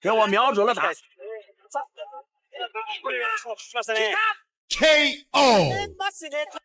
给我瞄准了他。KO，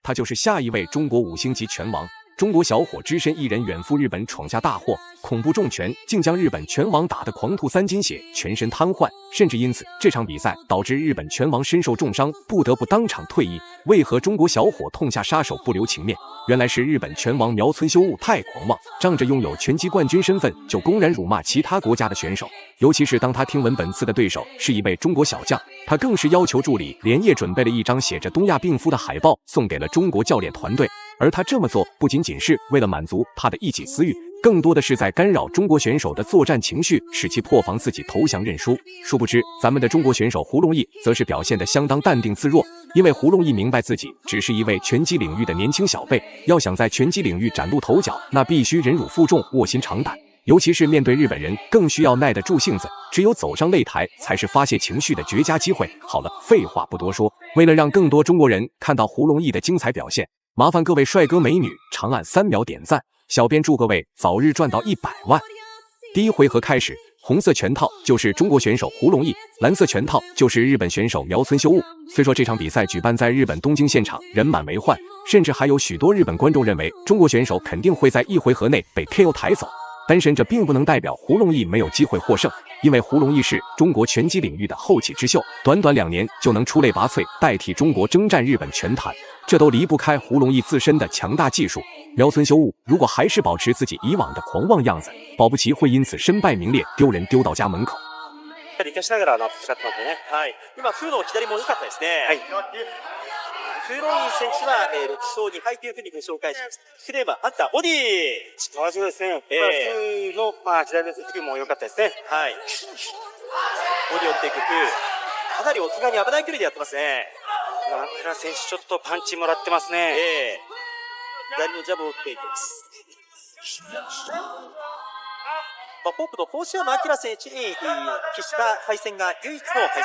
他就是下一位中国5星级拳王。中国小伙只身一人远赴日本闯下大祸，恐怖重拳竟将日本拳王打得狂吐3斤血，全身瘫痪，甚至因此这场比赛导致日本拳王身受重伤，不得不当场退役。为何中国小伙痛下杀手不留情面？原来是日本拳王苗村修悟太狂妄，仗着拥有拳击冠军身份就公然辱骂其他国家的选手。尤其是当他听闻本次的对手是一位中国小将，他更是要求助理连夜准备了一张写着东亚病夫的海报送给了中国教练团队。而他这么做不仅仅是为了满足他的一己私欲，更多的是在干扰中国选手的作战情绪，使其破防自己投降认输。殊不知咱们的中国选手胡龙翼则是表现得相当淡定自若，因为胡龙翼明白自己只是一位拳击领域的年轻小辈，要想在拳击领域崭露头角，那必须忍辱负重，卧薪尝胆。尤其是面对日本人，更需要耐得住性子，只有走上擂台才是发泄情绪的绝佳机会。好了，废话不多说，为了让更多中国人看到胡龙翼的精彩表现，麻烦各位帅哥美女长按3秒点赞，小编祝各位早日赚到100万。第一回合开始，红色拳套就是中国选手胡龙翼，蓝色拳套就是日本选手苗村修悟。虽说这场比赛举办在日本东京现场，人满为患，甚至还有许多日本观众认为中国选手肯定会在1回合内被 KO 抬走。但是这并不能代表胡龙翼没有机会获胜，因为胡龙翼是中国拳击领域的后起之秀，短短2年就能出类拔萃，代替中国征战日本拳坛，这都离不开胡龍翼自身的強大技術。苗村修悟如果還是保持自己以往的狂妄樣子，保不齊會因此身敗名裂，丟人丟到家門口。生かしながら使ってますね。はい。今フーの左も良かったですね。はい。フーロイン選手は6勝2敗というふうにご紹介します。クレーバー、ハンター、ボディー。そうですね。フーの左のスキルも良かったですね。はい。ボディを打っていくフー。かなりお互いに危ない距離でやってますね。中村選手ちょっとパンチもらってますね。左のジャブを打っていきます。ポップと甲子山明選手に喫した対戦が唯一の対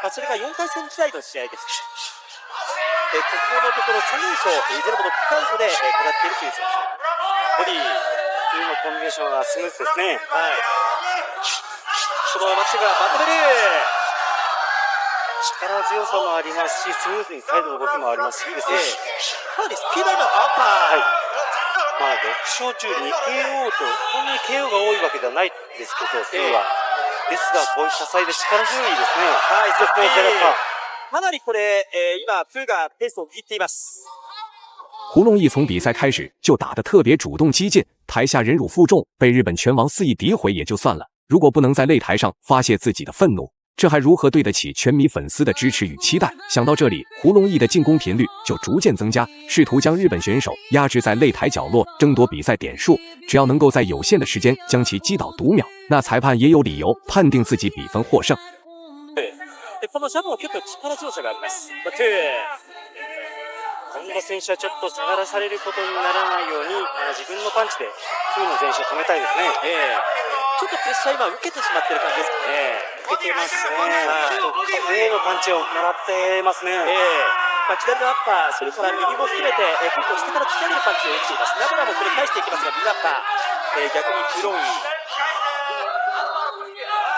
戦。それが4回戦時代の試合です。ここのところ3連勝、いずれもノックアウトで行っているという選手。ボディーのコンビネーションがスムーズですね。はい。その松がまとめる。力強さもありますし、スムーズにサイドの動きもありますし、いいですね。かなりスピードのアッパー。はい。6勝中2 KO と、そんなに KO が多いわけではないですけど、ですが、こういう多彩で力強いですね。はい、そうですね。かなりこれ、今、プーがペースを握っています。胡龙翼从比赛开始就打得特别主动激进，台下忍辱负重，被日本拳王肆意诋毁也就算了，如果不能在擂台上发泄自己的愤怒，这还如何对得起拳迷粉丝的支持与期待？想到这里，胡龙翼的进攻频率就逐渐增加，试图将日本选手压制在擂台角落，争夺比赛点数。只要能够在有限的时间将其击倒读秒，那裁判也有理由判定自己比分获胜。このジャブは結構力強さがあります。本田選手はちょっと下がらされることにならないように、自分のパンチでフーの選手を止めたいですね。ちょっとプレッシャー今受けてしまっている感じですかね。受けてますね。フーのパンチをもらってますね。左のアッパー、それから右も含めて、結構下から突き上げるパンチを打っています。ナムラもそれ返していきますが、右アッパー、逆にフロンイ。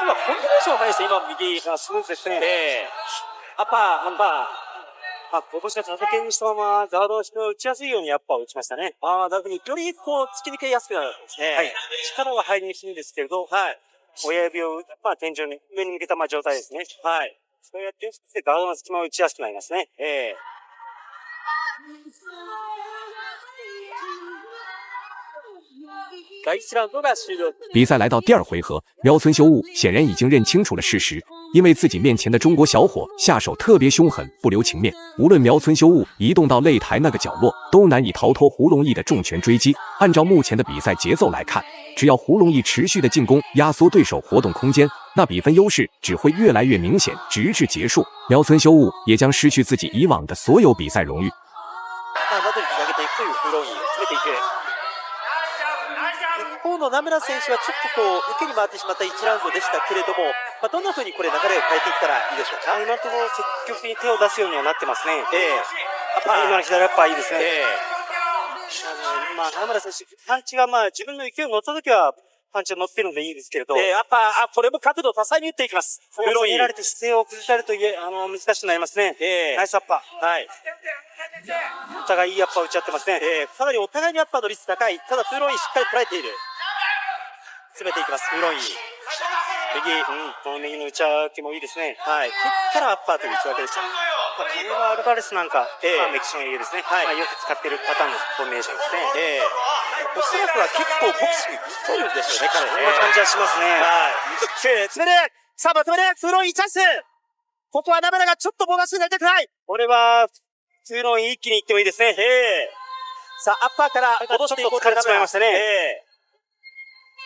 今コンビネーションがないですね。今右がスムーズですね。アッパー、ハンバー。今年は叩けにしたままガードをして打ちやすいようにアッパーを打ちましたね。だからよりこう突き抜けやすくなるんですね。はい。力は入りにくいんですけれど、はい。親指を、天井に上に向けた状態ですね。はい。そうやってガードの隙間を打ちやすくなりますね。比赛来到第2回合，苗村修悟显然已经认清楚了事实，因为自己面前的中国小伙下手特别凶狠，不留情面。无论苗村修悟移动到擂台那个角落，都难以逃脱胡龙翼的重拳追击。按照目前的比赛节奏来看，只要胡龙翼持续的进攻，压缩对手活动空间，那比分优势只会越来越明显，直至结束。苗村修悟也将失去自己以往的所有比赛荣誉。一方の名村選手はちょっとこう受けに回ってしまった1ラウンドでしたけれども、どんな風にこれ流れを変えていったらいいでしょうか。今のところ積極的に手を出すようにはなってますね。今の左アッパーいいですね。名村選手パンチが自分の勢いに乗った時はパンチが乗ってるのでいいですけれど。アッパー、これも角度多彩に打っていきます。フロイン。られて姿勢を崩されると難しくなりますね。ナイスアッパー。はい。お互いいいアッパーを打ち合ってますね。かなりお互いにアッパーの率高い。ただ、フロインしっかり捉えている。詰めていきます、フロイン。右、この右の内訳もいいですね。はい。キックからアッパーという内訳でした。これはアルバレスなんか、メキシコの家ですね。はい。よく使っているパターンのフォーメーションですね。おそらくは結構ボクシング来てるんでしょうね、彼。そんな感じはしますね。はい。詰める。さあ、まとめる。フロインチャンス。ここはナベラがちょっとボーナスになりたくない。これは、フロイン一気にいってもいいですね。さあ、アッパーから戻していこうと疲れてしまいましたね。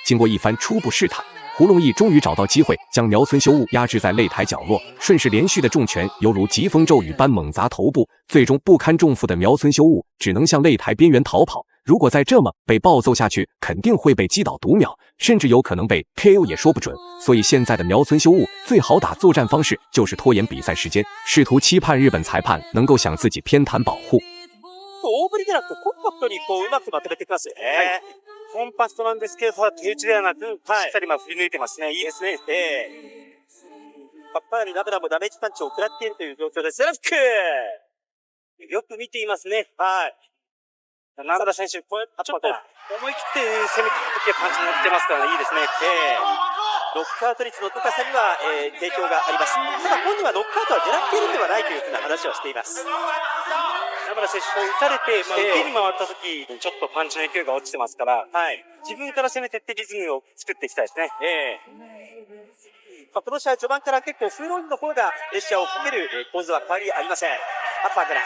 经过一番初步试探，胡龙翼终于找到机会，将苗村修悟压制在擂台角落，顺势连续的重拳犹如疾风骤雨般猛砸头部，最终不堪重负的苗村修悟只能向擂台边缘逃跑。如果再这么被暴揍下去，肯定会被击倒读秒，甚至有可能被 KO 也说不准。所以现在的苗村修悟最好打作战方式就是拖延比赛时间，试图期盼日本裁判能够向自己偏袒保护。大振りでなくコンパクトにうまくまとめてきますよね。コンパクトなんですけど、手打ちではなく、しっかり振り抜いてますね。いいですね。かなりナベラもダメージパンチを食らっているという状況です。セラフックよく見ていますね。はい。ナベラ選手、これ、ちょっと思い切って攻めていくときはパンチに乗ってますからね、いいですね。ロックアウト率の高さには、提供があります。ただ本人はロックアウトは狙っているんではないというふうな話をしています。ナベラ選手、打たれて、受けに回ったときにちょっとパンチの勢いが落ちてますから、自分から攻めていってリズムを作っていきたいですね。この試合序盤から結構フーロインの方がプレッシャーをかける構図は変わりありません。アッパーから。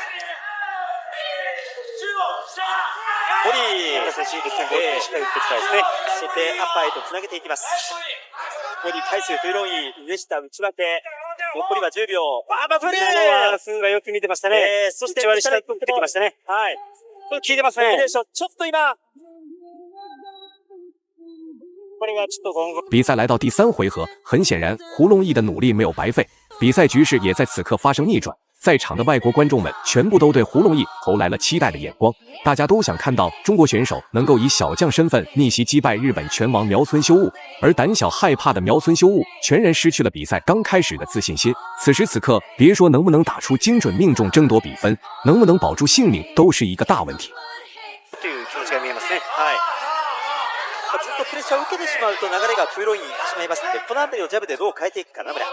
ボディー。選手、いいですね。ボディーしっかり打っていきたいですね。そしてアッパーへと繋げていきます。ボディー返すフーロイン、上下内訳。残りは10秒。バフルーフーがよく見てましたね。そして、内割り下打ってきましたね。はい。これ効いてますね。ちょっと今、比赛来到第3回合，很显然，胡龙翼的努力没有白费，比赛局势也在此刻发生逆转。在场的外国观众们全部都对胡龙翼投来了期待的眼光，大家都想看到中国选手能够以小将身份逆袭击败日本拳王苗村修悟，而胆小害怕的苗村修悟全然失去了比赛刚开始的自信心。此时此刻，别说能不能打出精準命中争夺比分，能不能保住性命都是一个大问题。という気持ちが見えますね。はい。ずっとプレッシャーを受けてしまうと流れがフーロインに行ってしまいますので、このあたりをジャブでどう変えていくか、ナベラ。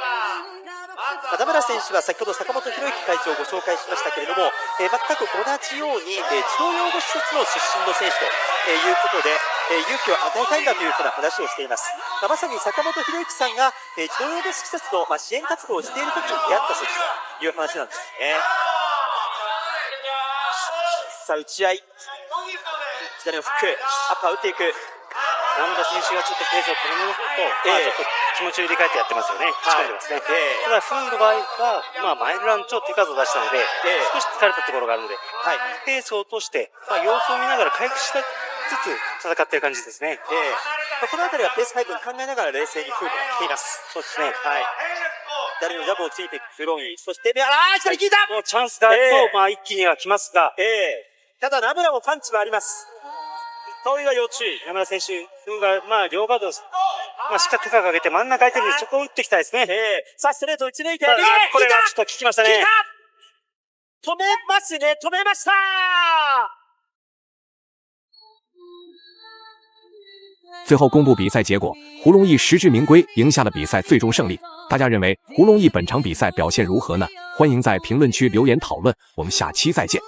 ナベラ選手は先ほど坂本博之会長をご紹介しましたけれども、全く同じように、児童養護施設の出身の選手ということで、勇気を与えたいんだというふうな話をしています。まさに坂本博之さんが、児童養護施設の、支援活動をしている時に出会った選手という話なんですね。さあ、打ち合い。左のフック、アッパー打っていく。山田選手がちょっとペースを取り戻すと、ちょっと気持ちを入れ替えてやってますよね。仕込んでますね。ただ、フンの場合は、前のラウンドちょっと手数を出したので、少し疲れたところがあるので、ペースを落として、様子を見ながら回復しつつ戦っている感じですね。このあたりはペース配分考えながら冷静にフーが来ています。そうですね。左のジャブをついていくフロイン。そして、左効いた！もうチャンスがあると、一気には来ますが、ただ、ナベラもパンチはあります。遠いは要注意。山田選手が、両ガードを、しっかり高く上げて真ん中相手にそこを打っていきたいですね。さあ、ストレート打ち抜いて、これがちょっと効きましたね。止めますね、止めました！最后公布比赛结果，胡龙翼实至名归，赢下了比赛最终胜利。大家认为胡龙翼本场比赛表现如何呢？欢迎在评论区留言讨论，我们下期再见。